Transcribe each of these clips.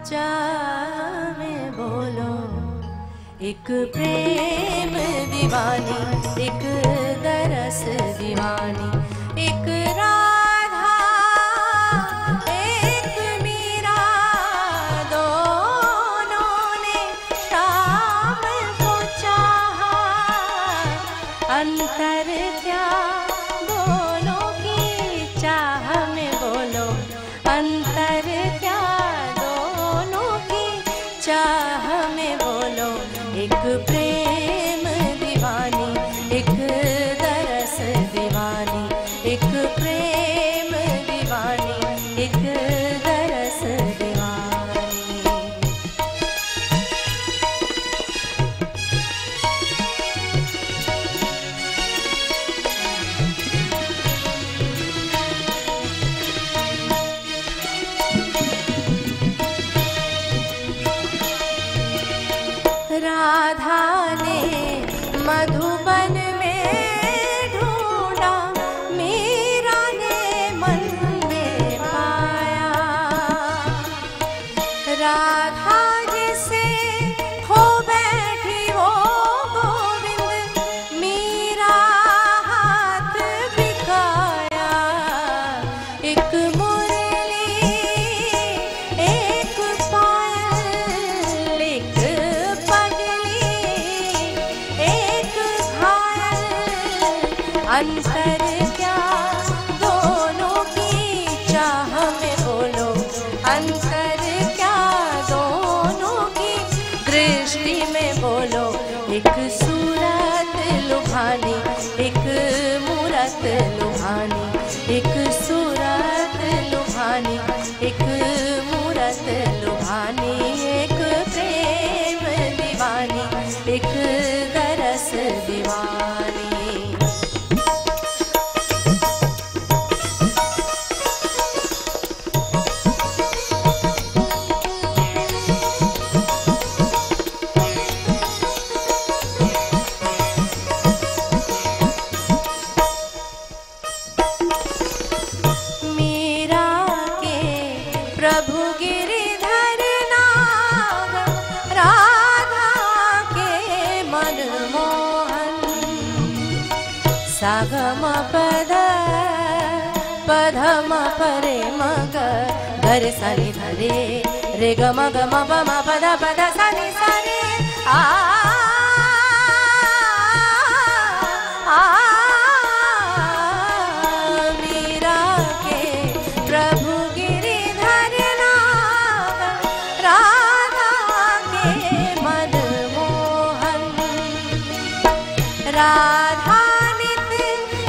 चाह में बोलो, एक प्रेम दीवानी, एक दरस दीवानी, एक राधा एक मीरा, दोनों ने शाम को चाहा। अंतर क्या दोनों की चाह में बोलो, अंतर क्या दोनों की चाह में बोलो, एक प्रेम दीवानी, एक दरस दीवानी, एक प्रेम दीवानी, एक दरस दीवानी। राधा ने मधुबन में ढूंढा, मीरा ने मन में पाया। राधा जिसे खो बैठी वो गोविंद, मीरा हाथ बिकाया। एक मुरली एक पायल, एक अंतर क्या दोनों की चाह में बोलो, अंतर क्या दोनों की दृष्टि में बोलो, एक सूरत लुभानी, एक मूरत लुभानी, एक सूरत लुभानी, एक मूरत लुभानी, एक प्रेम दीवानी, एक दरस दीवानी। प्रभु गिरिधर नाग, राधा के मनमोहन, सागम पद पधम परे मग, धरे सनि धरे रे ग म ग म प म पद पद सनि सरे आ मीरा के प्रभु राधा नित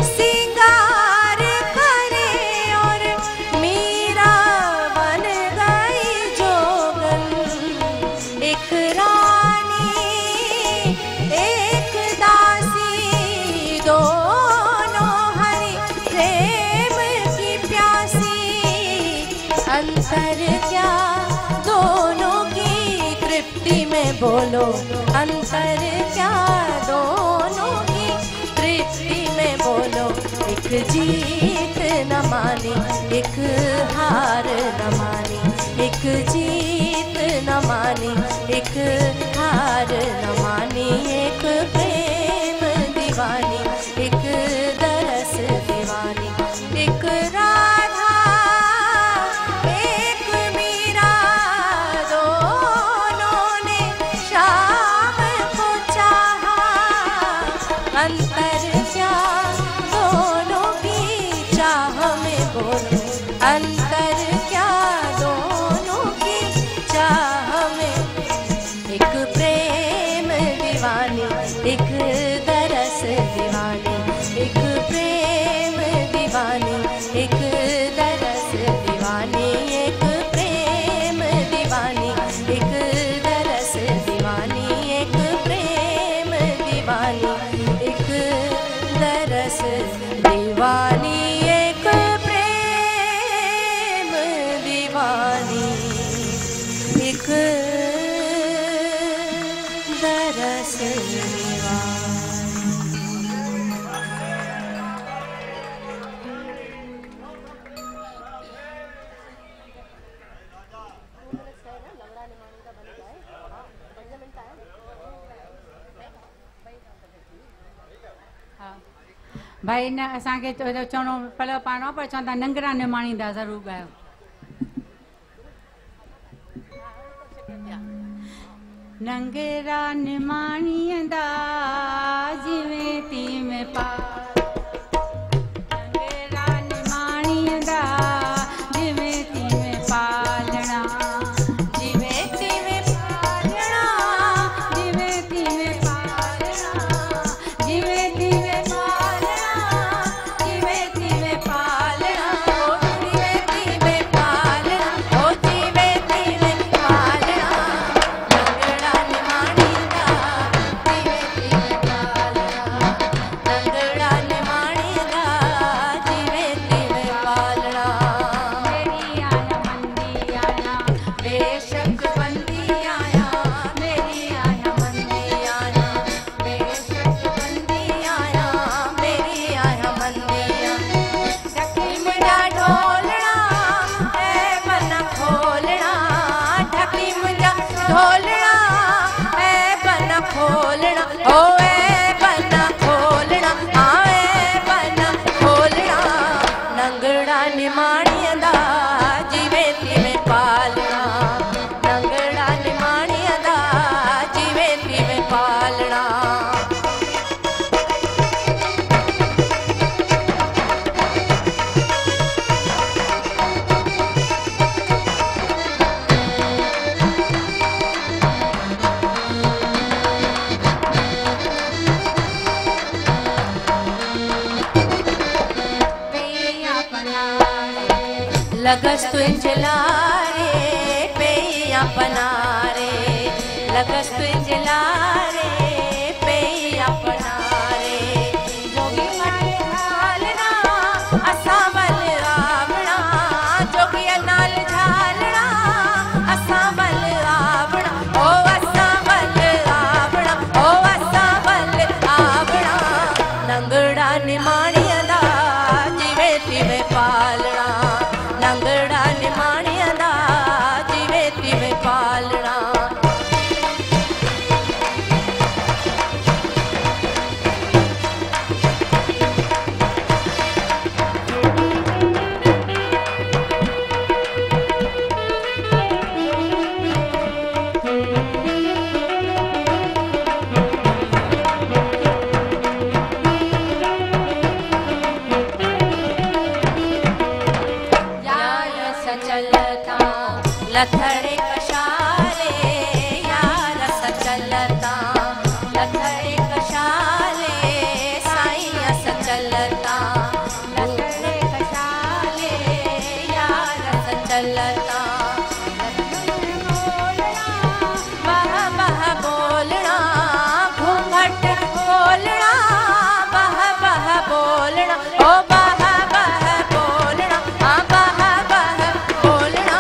सिंगार करे और मीरा बन गई जोगन। एक रानी एक दासी, दोनों हरि प्रेम की प्यासी। अंतर क्या दोनों की तृप्ति में बोलो, अंतर क्या दोनों की तृप्ति में बोलो, एक जीत न मानी, एक हार न मानी, एक जीत न मानी, एक हार न मानी, एक प्रेम दीवानी, एक दरस दीवानी, एक राधा एक मीरा, दोनों ने शाम को चाहा। अंतर क्या दोनों की चाह में बोलो, अंतर क्या दोनों की चाह में, एक प्रेम दीवानी, एक दरस दीवानी, एक प्रेम दीवानी, एक दरस दीवानी, एक प्रेम दीवानी, एक दरस दीवानी, एक प्रेम दीवानी, एक दरस दीवानी, एक प्रेम दीवानी, एक दरस दीवानी। भाई न असांखे चवणो पलो पाइणो पर चवंदा नंगरा निमाणींदा ज़रूरु ॻायो। नंगरा निमाणींदा जिवें तीं में पा नंगरा निमाणींदा जिवें तीं में पालना जिवें तीं में पालना जिवें तीं में पालना जिवें तीं में पालना जिवें तीं में पालना जिवें तीं में पालना ओ जिवें तीं में पालना नंगड़ा निमाणींदा जिवें तीं में पालना नंगड़ा निमाणींदा जिवें तीं में पालना मेरी आया मंदी आया बेशक बंदी आया मेरी आया मंदी आया बेशक बंदी आया मेरी आया मंदी आया ढकी मुंहिंजा ढोलना ऐ बन खोलना ढकी मुंहिंजा ढोलना ऐ बन खोलना ओ ऐ बन खोलना ऐ बन खोलना नंगड़ा निमाणींदा जिवें तीं में पालना नंगड़ा निमाणींदा जिवें तीं में पालना लगस तुझे लारे पैया पनारे लगस तुझे लारे पैया पनारे जोगी मारे झालना असा बल आवना जोगी नाल झालना असा बल आवना ओ असा बल आवना ओ असा बल आवना नंगड़ा निमाणींदा जिवें तीं में पालना नंगड़ा निमाणींदा जिवें तीं में पालना यार सचलता लथड़े कशाले यार सचलता लथड़े कशाले साईं सचलता लथड़े कशाले यार सचलता बह बह बोलना घूंघट खोलना बह बह बोलना ओ बह बह बोलना बह बह बोलना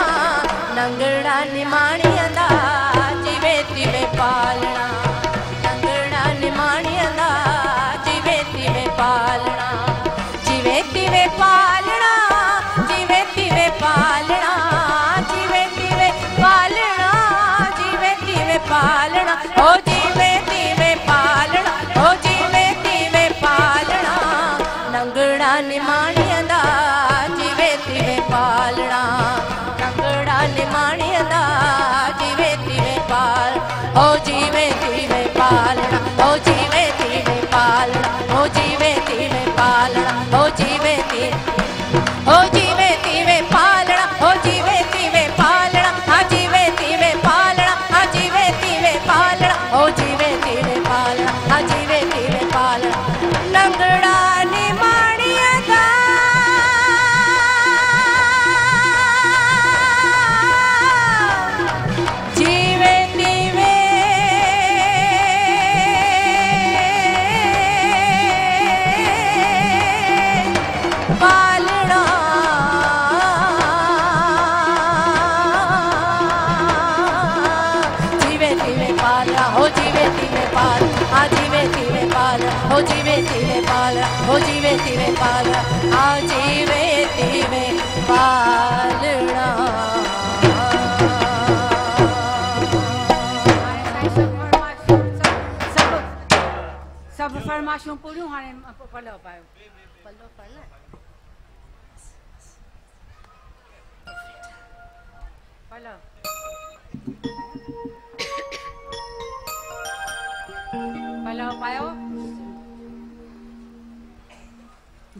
नंगड़ा निमाणींदा जिवें तीं में पालना नंगड़ा निमाणींदा जिवें तीं में पालना जिवें तीं में पालना जिवें तीं में पालना जिवें तीं में पालना जिवें तीं में पालना ओ जिवें तीं में पालना ओ जिवें तीं में पालना नंगड़ा निमाणींदा जिवें तीं में पालना नंगड़ा निमाणींदा जिवें तीं में पाल ओ जिवें तीं में पालना ओ जिवें तीं में पालना ओ जिवें तीं में पालना ओ जिवें तीं ओ जिवें तीं में पालना ओ जिवें तीं में पालना हाँ जिवें तीं में पालना हाँ जिवें तीं में पालना ओ जिवें तीं में पालना हाँ जिवें तीं में पालना नंगड़ा निमाणींदा जिवें तीं में पालना जिवें तीं में पालना हो जिवें तीं में पाल हाँ जिवें तीं में पालना हो जिवें तीं में पालना हो जिवें तीं में पालना हाँ जिवें तीं में पालना सब फरमा आशूं पूरियूं हाणे पलव पायो पल्लो पढ़ना पलव पलव पायो।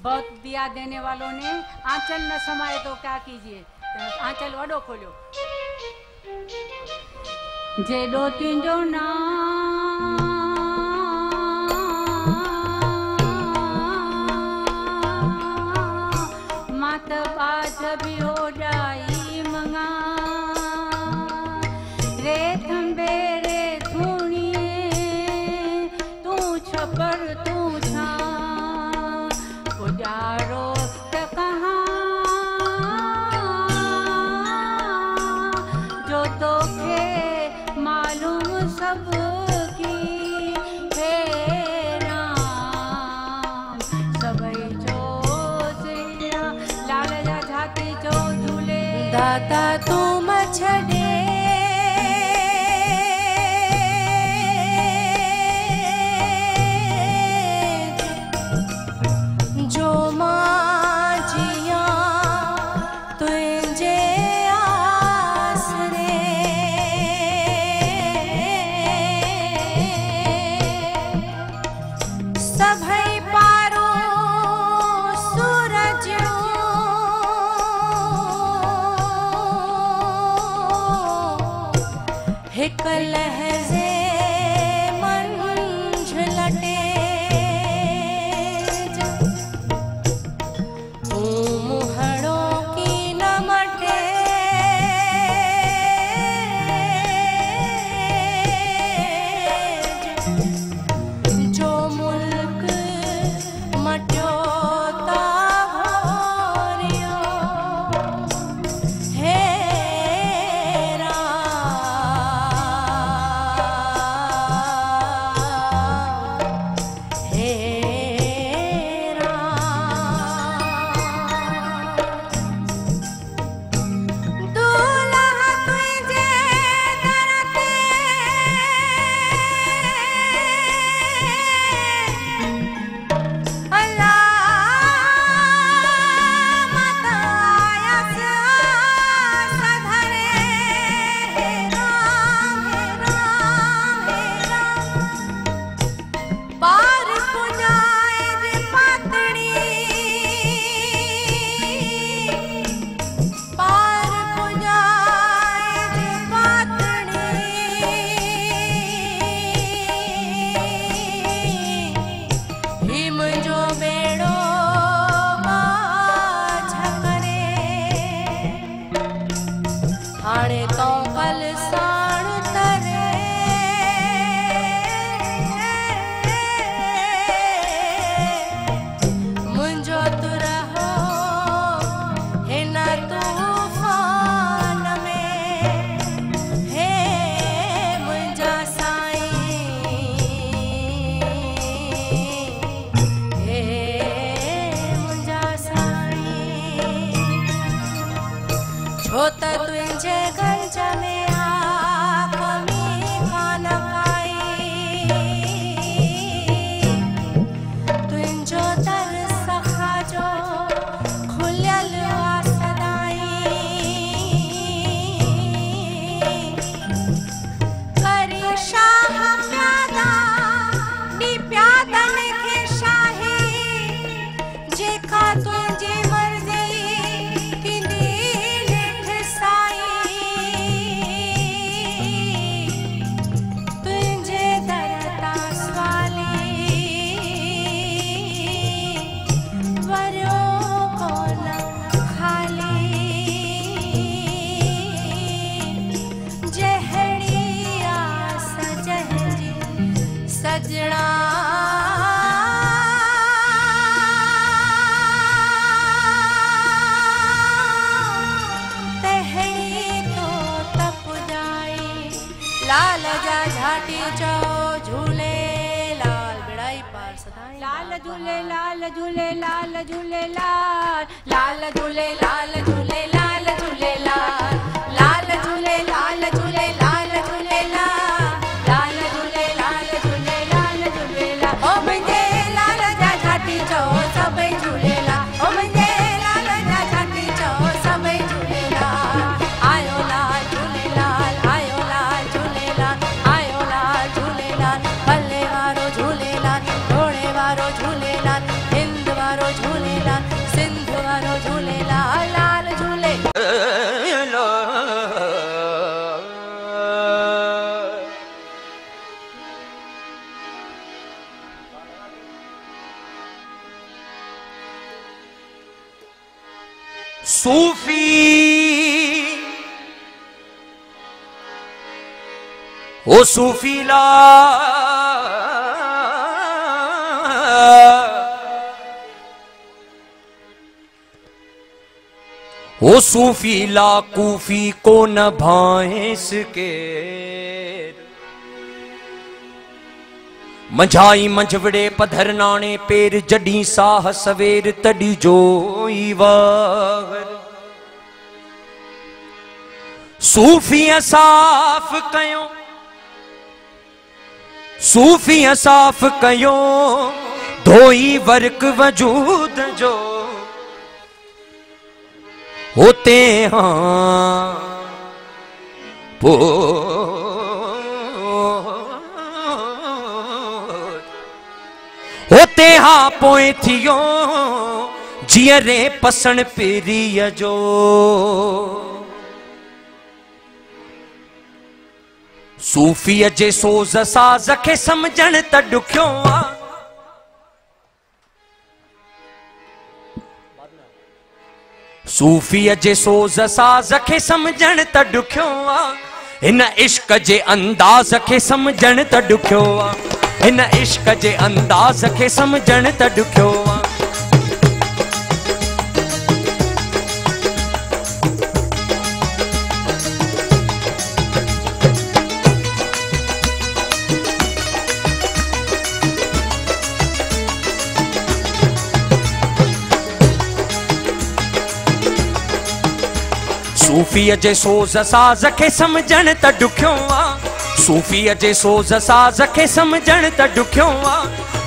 बहुत दिया देने वालों ने आंचल न समाये तो क्या कीजिए, आंचल वडो खोलियो। जेडो तुंहिंजो नाम मात बाज भी हो जाई मंगा रे थंबे रे थूणिए तू छपर तू छा पुजारो त कहाँ जो तोखे मालूम सब की हे राम सबई जो सिया लाल जा झाती जो झूले दाता तू मछड़े जो मां जिया तुझे आसरे सभई पारो सूरज हिक लहज़े मंझ लटे तू मुहड़ों की न मटे जो मुल्क मटियो ता होरियो हे हाणे तो कल साण तरे मुंहिंजो तू रहो हिन तूफ़ान में हे मुंहिंजा साईं हे मुंहिंजा साईं छो त तुंहिंजे गंज में कमी कान काई तुंहिंजो दर सखा जो खुलियल आ सदाई करी शाह प्यादा नी प्यादन खे शाही जेका तुंहिंजी मर्ज़ी सजना तहड़ी तो तप जाई लाल जा झाटी चो झूले लाल बिड़ाई पार सदाई लाल झूले लाल झूले लाल झूले लाल लाल झूले लाल झूले लाल झूले लाल लाल झूले लाल झूले लाल झूले लाल लाल झूले लाल झूले लाल झूले लाल ओ मुंहिंजे सूफी ओ सूफीला ओ सूफीला कूफी को न भाएस के मंझाई मंझवड़े पधर नाने पेर जडी साह सवेर तड़ी जोई वार सूफी साफ कयो सूफी साफ कयो धोई वर्क वजूद जो होते हाँ होते हाँ पोए थियो जियरे पसण पिरिय जो सूफीअ जे सोज़ साज़ खे समझण त ॾुखियो आ सूफीअ जे सोज़ साज़ खे समझण त ॾुखियो आ हिन इश्क जे अंदाज़ खे समझण त ॾुखियो आ हिन इश्क जे अंदाज़ खे समझण त ॾुखियो आ सूफीअ जे सोज़ साज़ खे समझण त ॾुखियो आ सूफीअ जे सोज़ साज़ खे समझण त ॾुखियो आ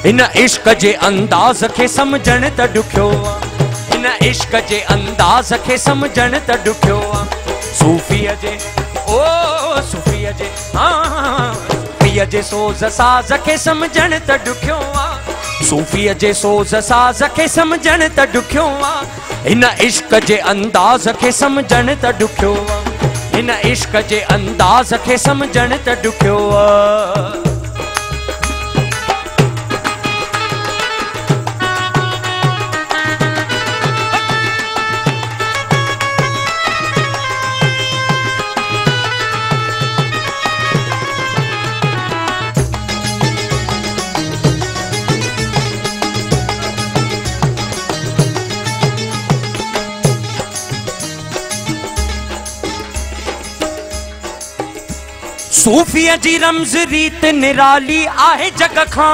हिन इश्क जे अंदाज़ खे समझण त ॾुखियो आ हिन इश्क जे अंदाज़ खे समझण त ॾुखियो आ सूफीअ जे ओ सूफीअ जे सूफीअ जे सोज़ साज़ खे समझण त ॾुखियो आ सूफीअ जे सोज़ साज़ खे समझण त ॾुखियो आ हिन इश्क जे अंदाज़ खे समझण त ॾुखियो आ हिन इश्क जे अंदाज़ खे समझण त ॾुखियो आ सूफीअ जी रमज़ रीत निराली आहे जग खां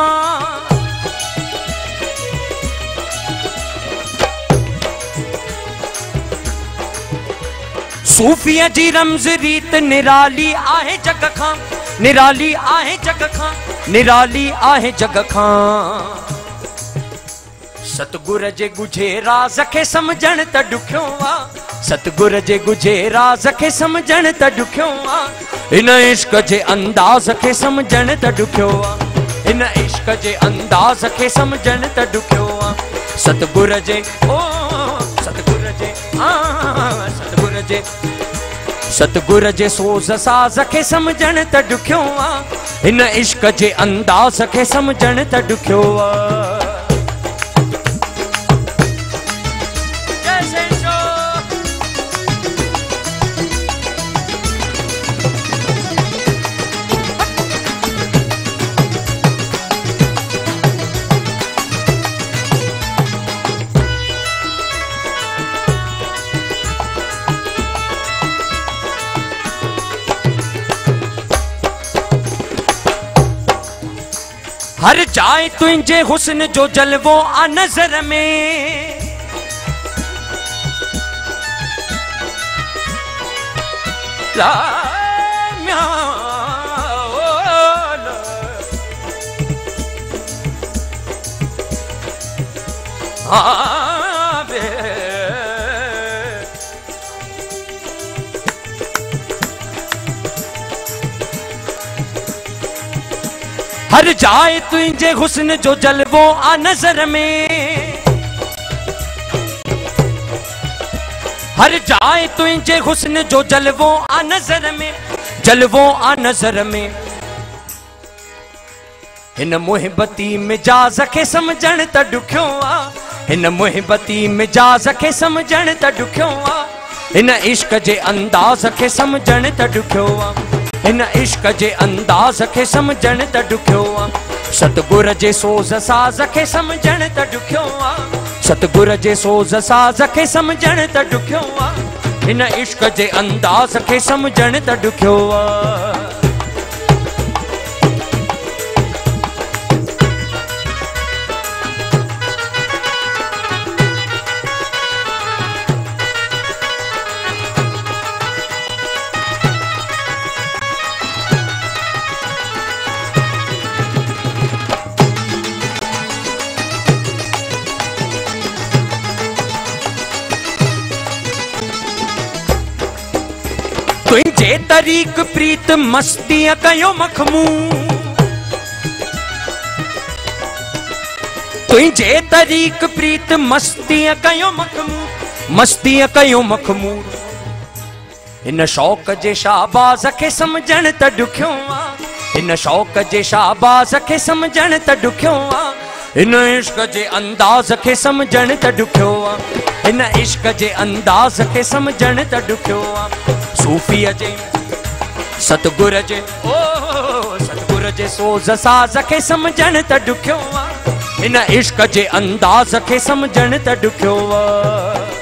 सूफीअ जी रमज़ रीत निराली आहे जग खां निराली आहे जग खां निराली आहे जग खां सतगुर जे ॻुझे राज़ खे समझण त ॾुखियो आ सतगुर जे ॻुझे राज़ खे समझण त ॾुखियो आ हिन इश्क जे अंदाज़ खे समझण त ॾुखियो आ हिन इश्क जे अंदाज़ खे समझण त ॾुखियो आ सतगुर जे ओ सतगुर जे सतगुर जे सतगुर जे सोज़ साज़ खे समझण त ॾुखियो आ हिन इश्क जे अंदाज़ खे समझण त ॾुखियो आ हर जाए तुझे हुस्न जो जलवो आ नजर में ला हर जाए तुझे हुस्न जो जलवो आ नजर में हर जाए तुझे हुस्न जो जलवो आ नजर में जलवो आ नजर में हिन मुहिबती मिजाज खे समझण त ॾुखियो आ हिन मुहिबती मिजाज खे समझण त ॾुखियो आ हिन इश्क जे अंदाज़ खे समझण त ॾुखियो आ हिन इश्क जे अंदाज़ खे समझण त ॾुखियो आ सतगुर जे सोज़ साज़ खे समझण त ॾुखियो आ सतगुर जे सोज़ साज़ खे समझण त ॾुखियो आ हिन इश्क जे अंदाज़ खे समझण त ॾुखियो आ तुझे तरीक प्रीत मस्ती कयो मखमूर तुझे तरीक प्रीत मस्ती कयो मखमूर हिन शौक़ जे शाहबाज़ खे समझण त ॾुखियो आ हिन शौक़ जे शाहबाज़ खे समझण त ॾुखियो आ हिन इश्क जे अंदाज़ खे समझण त ॾुखियो आ हिन इश्क जे अंदाज़ खे समझण त ॾुखियो आ सूफीअ जे सतगुर जे सतगुर जे सोज़ साज़ खे समझण त ॾुखियो आ हिन इश्क जे अंदाज़ खे समझण त ॾुखियो आ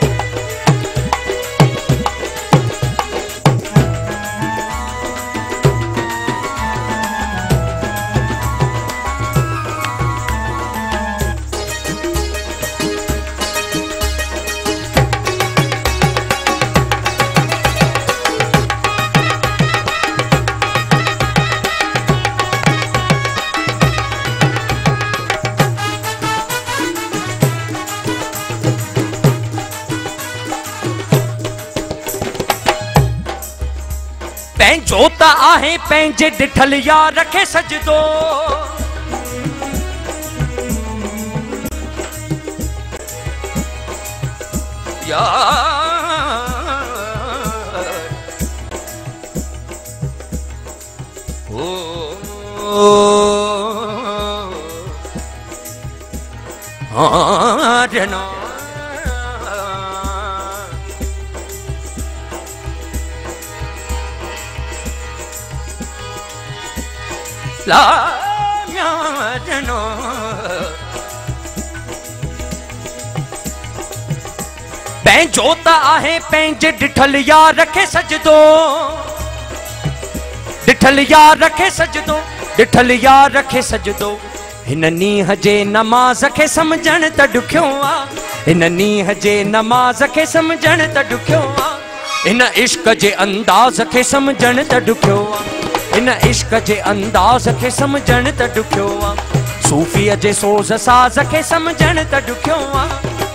पंहिंजो त आहे पंहिंजे ॾिठल यार खे सजदो पंहिंजो त आहे पंहिंजे ॾिठल यार खे सजदो ॾिठल यार खे सजदो ॾिठल यार खे सजदो हिन नीह जे नमाज़ खे समझण त ॾुखियो आ हिन नीह जे नमाज़ खे समझण त ॾुखियो आ हिन इश्क जे अंदाज़ खे समझण त ॾुखियो आ हिन इश्क जे अंदाज़ खे समझण त ॾुखियो आ सूफीअ जे सोज़ साज़ खे समझण त ॾुखियो आ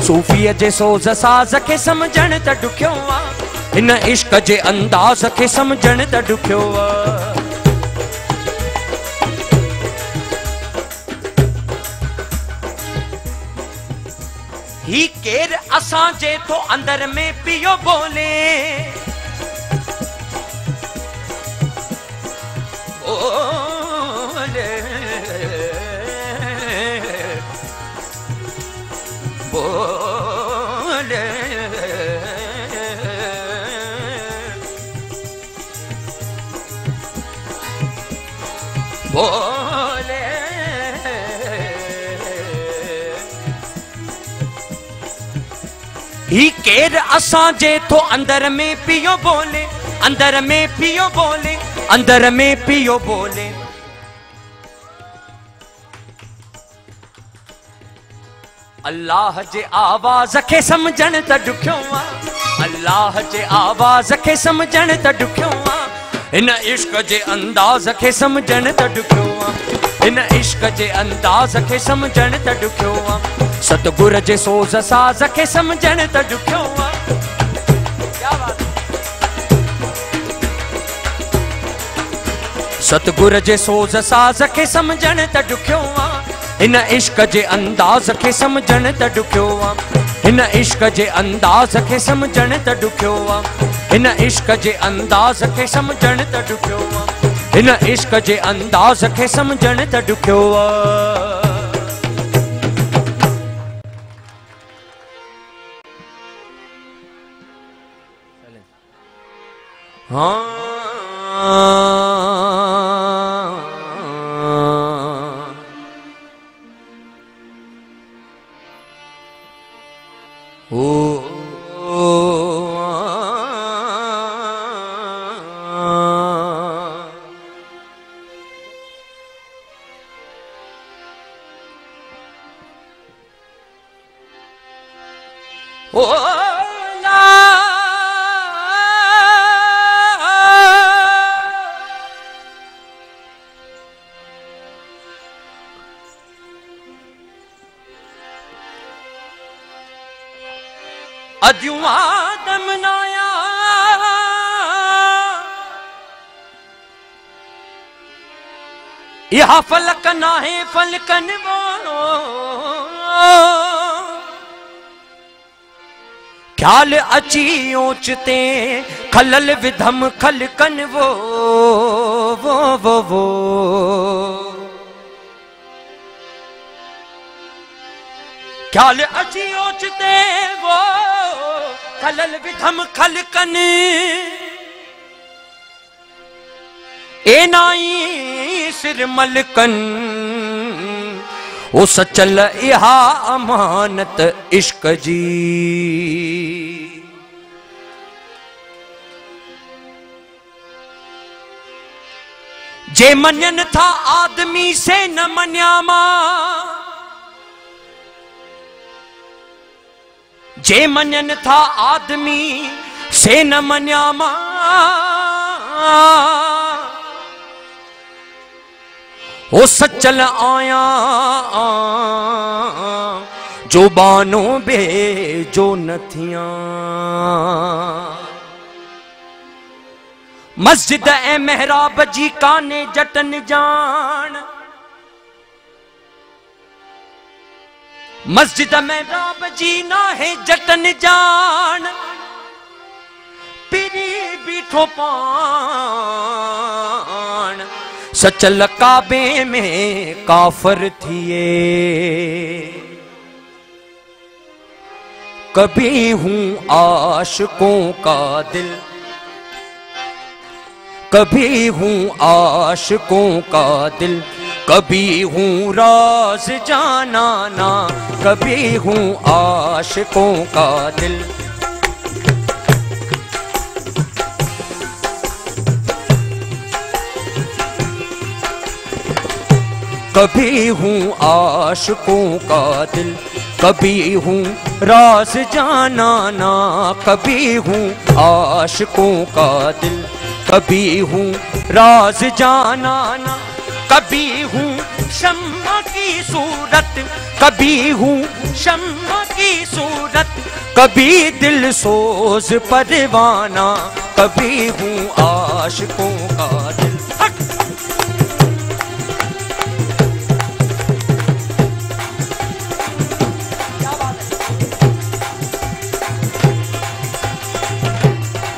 सूफीअ जे सोज़ साज़ खे समझण त ॾुखियो आ हिन इश्क जे अंदाज़ खे समझण त ॾुखियो आ ही केर असां जे तो अंदर में पियो बोले बोले बोले ही केर असां जे तो अंदर में पियो बोले अंदर में पियो बोले अंदर में पियो बोले अल्लाह जे आवाज़ खे समझण त ॾुखियो आ अल्लाह जे आवाज़ खे समझण त ॾुखियो आ हिन इश्क जे अंदाज़ खे समझण त ॾुखियो आ हिन इश्क जे अंदाज़ खे समझण त ॾुखियो आ सतगुर जे सोज़ साज़ खे समझण त ॾुखियो आ सतगुर जे सोज़ साज़ खे समझण त ॾुखियो आ हिन इश्क जे अंदाज़ खे समझण त ॾुखियो आ हिन इश्क जे अंदाज़ खे समझण त ॾुखियो आ हिन इश्क जे अंदाज़ खे समझण त ॾुखियो आ हिन इश्क जे अंदाज़ खे समझण त ॾुखियो आ हाँ अजू आदम नाया यहा फलक ना है फलकन वो ख्याल अची ओचते खलल विधम खलकन वो ख्याल अची ओचते वो खलल विधम खलकन ए नाई सिर मलकन ओ सचल इहा अमानत इश्क जी जे मनन था आदमी से न मन्यामा जे मनन था आदमी से न मन्यामा ओ सचल आया जो बानो बे जो नथिया मस्जिद ए मेहराब जी काने जटन जान मस्जिद में राब जी ना है जटन जान पिरी बीठो पान सचल काबे में काफर थिए कभी हूं आशिकों का दिल कभी हूं आशिकों का दिल कभी हूँ राज जाना ना कभी हूँ आशिकों का दिल कभी हूँ आशिकों का दिल कभी हूँ राज जाना ना कभी हूँ आशिकों का दिल कभी हूँ राज जाना ना कभी हूँ शम्मा की सूरत कभी हूँ शम्मा की सूरत कभी दिल सोज परवाना कभी हूँ आशिकों का दिल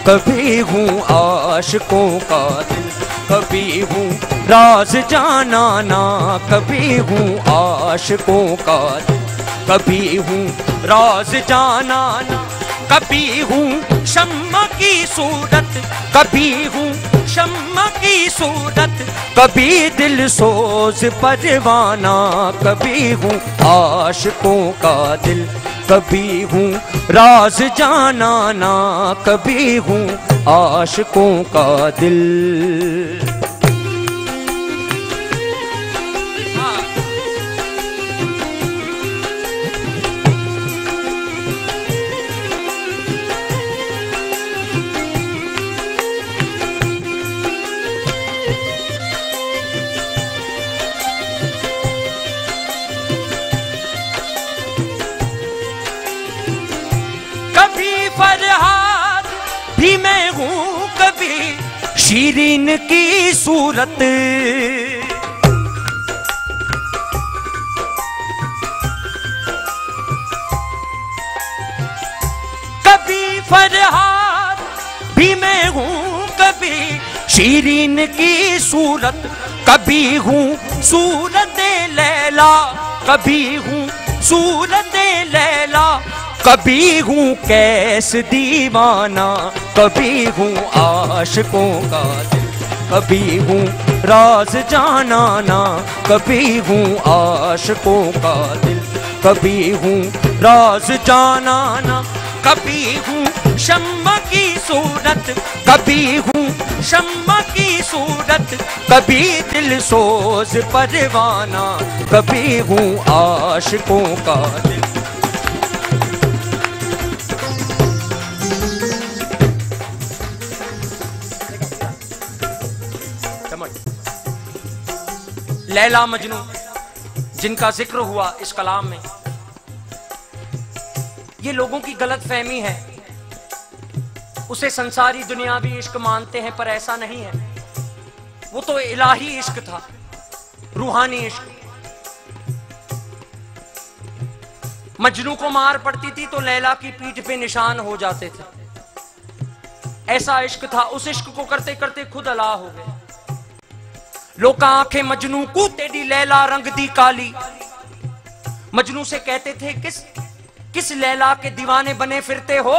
कभी हूँ आशिकों का दिल कभी हूँ राज जाना ना कभी हूँ आशिकों का दिल कभी हूँ राज जाना ना कभी हूँ शम्मा की सूरत कभी हूँ शम्मा की सूरत कभी दिल सोज परवाना कभी हूँ आशिकों का दिल कभी हूँ राज जाना ना कभी हूँ आशिकों का दिल फरहाद भी मैं हूँ कभी शीरीन की सूरत कभी फरहाद भी मैं हूँ कभी शीरीन की सूरत कभी हूँ सूरत लैला कभी हूँ सूरत लैला कभी हूँ कैस दीवाना, कभी हूँ आशिकों का दिल, कभी हूँ राज जानाना, कभी हूँ आशिकों का दिल, कभी हूँ राज जानाना, कभी हूँ शम्मा की सूरत, कभी हूँ शम्मा की सूरत, कभी दिल सोज परवाना, कभी हूँ आशिकों का दिल। लैला मजनू जिनका जिक्र हुआ इस कलाम में, ये लोगों की गलत फहमी है। उसे संसारी दुनियावी इश्क मानते हैं, पर ऐसा नहीं है। वो तो इलाही इश्क था, रूहानी इश्क। मजनू को मार पड़ती थी तो लैला की पीठ पे निशान हो जाते थे। ऐसा इश्क था। उस इश्क को करते करते खुद अला हो गए। लोका आंखें मजनू को तेरी लैला रंग दी काली। मजनू से कहते थे किस लैला के दीवाने बने फिरते हो,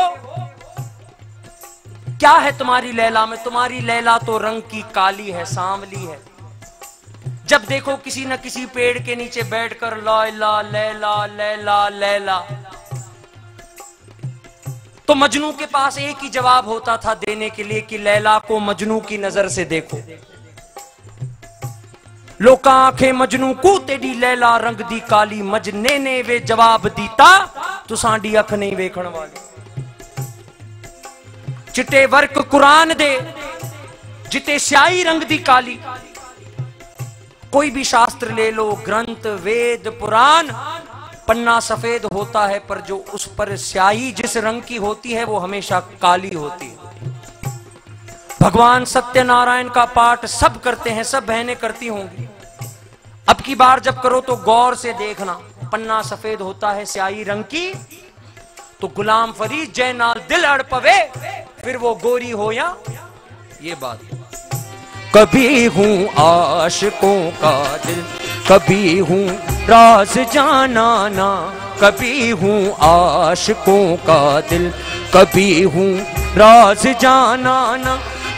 क्या है तुम्हारी लैला में? तुम्हारी लैला तो रंग की काली है, सांवली है। जब देखो किसी न किसी पेड़ के नीचे बैठकर लैला लैला लैला लैला। तो मजनू के पास एक ही जवाब होता था देने के लिए कि लैला को मजनू की नजर से देखो। लोका आंखें मजनू को तेरी लैला रंग दी काली, मजने ने वे जवाब दीता तू सांडी अख नहीं वेखण वाली। चिट्टे वर्क कुरान दे जिते स्याही रंग दी काली। कोई भी शास्त्र ले लो, ग्रंथ वेद पुराण, पन्ना सफेद होता है पर जो उस पर स्याही जिस रंग की होती है वो हमेशा काली होती है। भगवान सत्यनारायण का पाठ सब करते हैं, सब बहनें करती होंगी। अब की बार जब करो तो गौर से देखना, पन्ना सफेद होता है स्याही रंग की, तो गुलाम फरीद जयनाल दिल अड़ पवे, फिर वो गोरी हो या ये बात। कभी हूँ आशिकों का दिल, कभी हूँ राज जानाना, कभी हूँ आशिकों का दिल, कभी हूँ राज जानाना,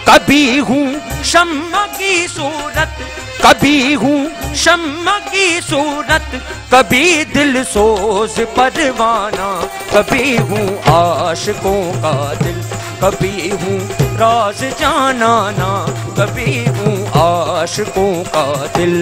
कभी हूँ शम्मा की सूरत, कभी हूँ शम्मा की सूरत, कभी दिल सोज परवाना, कभी हूँ आशिकों का दिल, कभी हूँ राज जानाना, कभी हूँ आशिकों का दिल।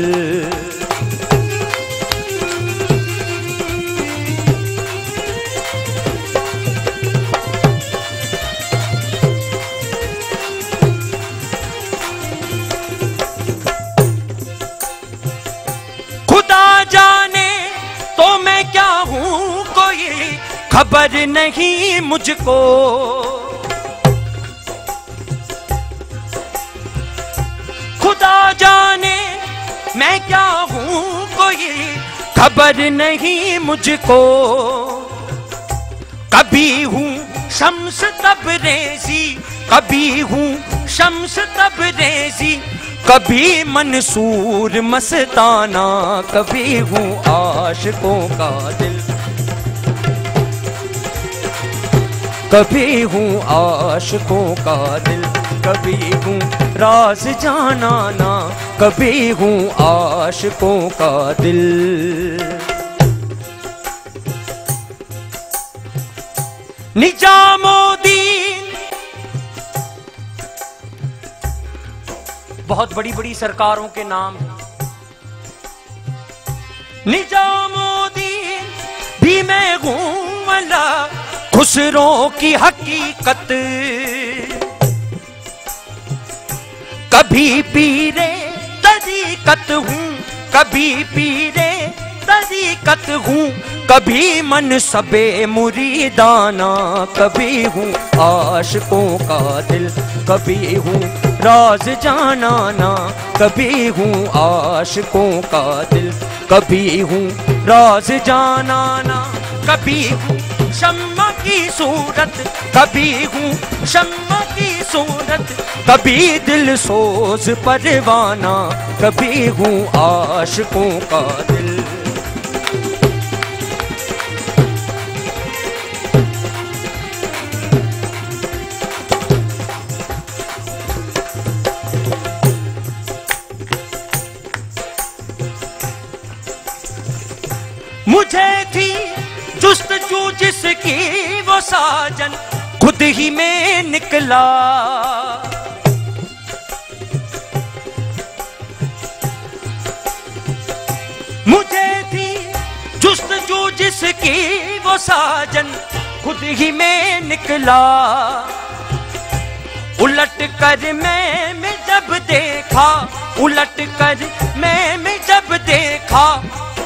खबर नहीं मुझको, खुदा जाने मैं क्या हूँ कोई खबर नहीं मुझको। कभी हूँ शम्स तबरेज़ी, कभी हूँ शम्स तबरेज़ी, कभी मंसूर मस्ताना, कभी हूँ आशिकों का दिल, कभी हूँ आशिकों का दिल, कभी हूँ राज जानाना, कभी हूँ आशिकों का दिल। निजामुद्दीन, बहुत बड़ी बड़ी सरकारों के नाम। निजामुद्दीन भी मैं हूँ वाला, खुसरो की हकीकत, कभी पीरे तरीकत हूँ, कभी पीरे तरीकत हूँ, कभी मनसबे मुरीदाना, कभी हूँ आशिकों का दिल, कभी हूँ राज जानाना, कभी हूँ आशिकों का दिल, कभी हूँ राज जानाना, कभी हूँ शम्मा की सूरत, कभी हूँ शम्मा की सूरत, कभी दिल सोज परवाना, कभी हूँ आशिकों का दिल। मुझे थी जुस्तजू जिसकी वो साजन खुद ही में निकला। मुझे थी जुस्तजू जिसकी वो साजन खुद ही में निकला। उलट कर मैं जब देखा, उलट कर मैं जब देखा,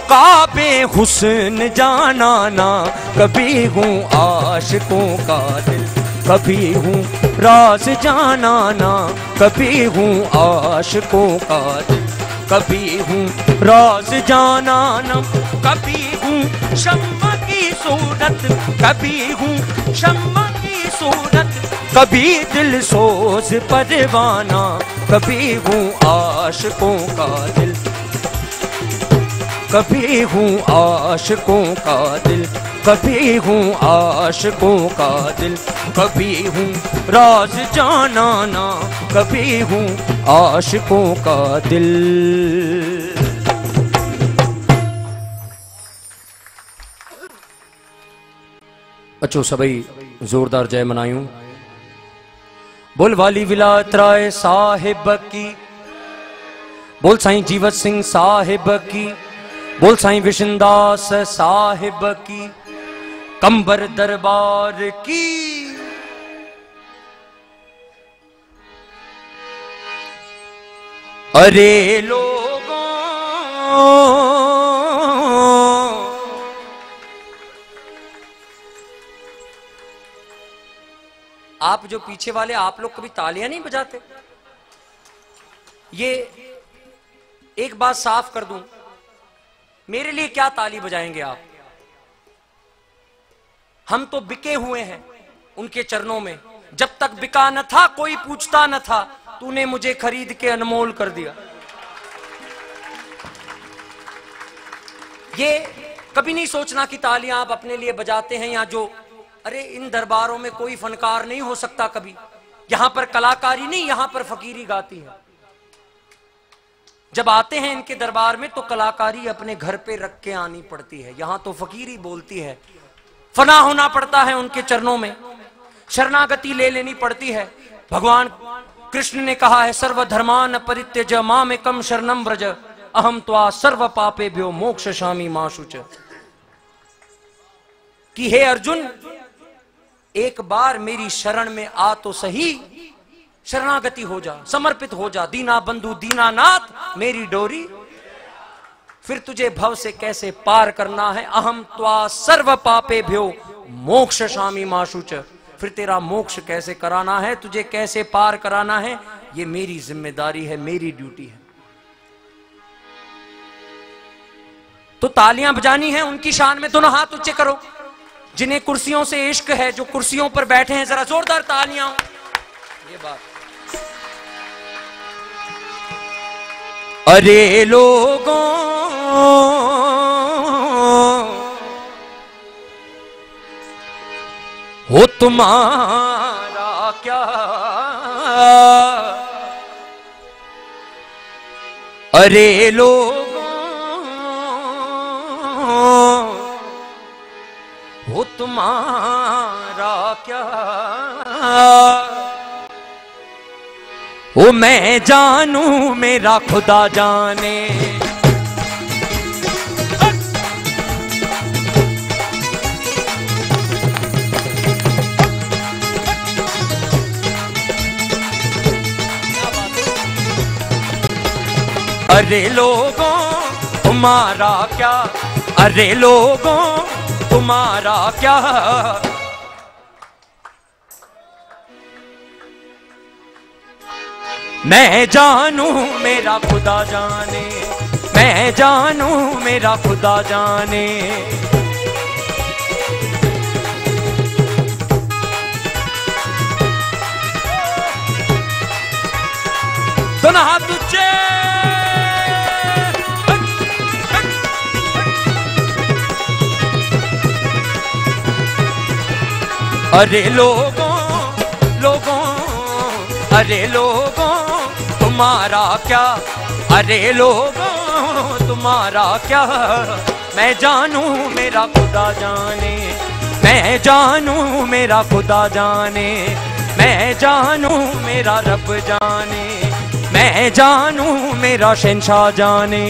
काबे हुस्न जाना ना। कभी हूँ आशिकों का दिल, कभी हूँ राज जाना ना। कभी हूँ आशिकों का दिल, कभी हूँ राज जाना ना। कभी हूँ शम्मा की सूरत, कभी हूँ शम्मा की सूरत, कभी दिल सोज परवाना। कभी हूँ आशिकों का दिल, कभी हूँ आशिकों का दिल, कभी हूँ आशिकों का दिल, कभी हूँ राज जाना ना। कभी हूँ आशिकों का दिल। अचो सभई जोरदार जय मनायूं। बोल वाली विलायत राय साहिब की, बोल साईं जीवत सिंह साहिब की, बोल साईं विशनदास साहिब की, कंबर दरबार की। अरे लोगों आप जो पीछे वाले आप लोग कभी तालियां नहीं बजाते? ये एक बात साफ कर दूं, मेरे लिए क्या ताली बजाएंगे आप? हम तो बिके हुए हैं उनके चरणों में। जब तक बिका न था कोई पूछता न था, तूने मुझे खरीद के अनमोल कर दिया। ये कभी नहीं सोचना कि तालियां आप अपने लिए बजाते हैं या जो। अरे इन दरबारों में कोई फनकार नहीं हो सकता कभी। यहां पर कलाकारी नहीं, यहां पर फकीरी गाती है। जब आते हैं इनके दरबार में तो कलाकारी अपने घर पे रख के आनी पड़ती है, यहां तो फकीरी बोलती है। फना होना पड़ता है उनके चरणों में, शरणागति ले लेनी पड़ती है। भगवान कृष्ण ने कहा है सर्वधर्मान परित्यज मामेकम शरणं व्रज अहम त्वा सर्व पापेभ्यो मोक्षयामि मा शुच। कि हे अर्जुन, एक बार मेरी शरण में आ तो सही, शरणागति हो जा, समर्पित हो जा। दीना बंधु दीनानाथ मेरी डोरी, फिर तुझे भव से कैसे पार करना है। अहम त्वा सर्व पापेभ्यो मोक्षयामि मा शुच। फिर तेरा मोक्ष कैसे कराना है, तुझे कैसे पार कराना है, ये मेरी जिम्मेदारी है, मेरी ड्यूटी है। तो तालियां बजानी है उनकी शान में। दोनों हाथ ऊंचे करो। जिन्हें कुर्सियों से इश्क है, जो कुर्सियों पर बैठे हैं, जरा जोरदार तालियां। ये बात। अरे लोगों हो तुम्हारा क्या, अरे लोगों हो तुम्हारा क्या, ओ मैं जानूं मेरा खुदा जाने। अरे लोगों तुम्हारा क्या, अरे लोगों तुम्हारा क्या, मैं जानूं मेरा खुदा जाने, मैं जानूं मेरा खुदा जाने। दोनों हाथ ऊंचे। अरे लोगों लोगों, अरे लोगों तुम्हारा क्या, अरे लोगों तुम्हारा क्या, मैं जानू मेरा खुदा जाने, मैं जानू मेरा खुदा जाने, मैं जानू मेरा रब जाने, मैं जानू मेरा शहंशाह जाने।